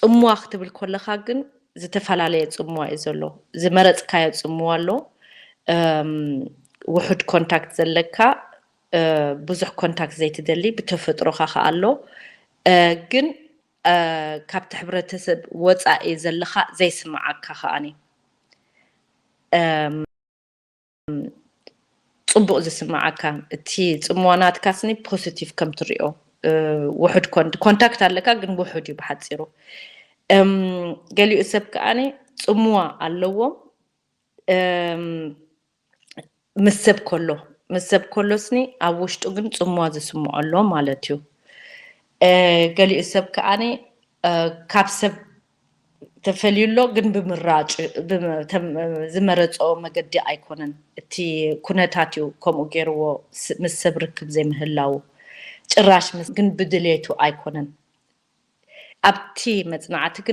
ጽምዋ ክትብል ከለኻ ግን ዝተፈላለየ ጽምዋ እዩ ዘሎ ዝመረጽካዮ ጽምዋ ኣሎ ውሑድ ኮንታክት ዘለካ ብዙሕ ኮንታክት ዘይትደሊ ብተፈጥሮኻ ኣሎ ግን ካብቲ ሕብረተሰብ ወፃኢ ዘለኻ ዘይስምዓካ ኸኣኒ ጽቡቕ ዝስምዓካ እቲ ጽምዋናትካስኒ ፖዚቲቭ ከም ትሪኦ ውሑድ ኮንታክት ኣለካ ግን ውሑድ እዩ ብሓፂሩ ገሊኡ ሰብ ከኣኒ ጽምዋ ኣለዎ ምስ ሰብ ከሎስኒ ኣብ ውሽጡ ግን ጽምዋ ዝስምዖ ኣሎ ማለት እዩ ገሊኡ ሰብ ከኣኒ ካብ ሰብ ተፈልዩሎ ግን ብምራጭ ዝመረጾ መገዲ ኣይኮነን እቲ ኩነታት እዩ ከምኡ ገይርዎ ምስ ሰብ ርክብ ዘይምህላው ጭራሽ ግን ብድሌቱ ኣይኮነን ኣብቲ መጽናዕቲ ግን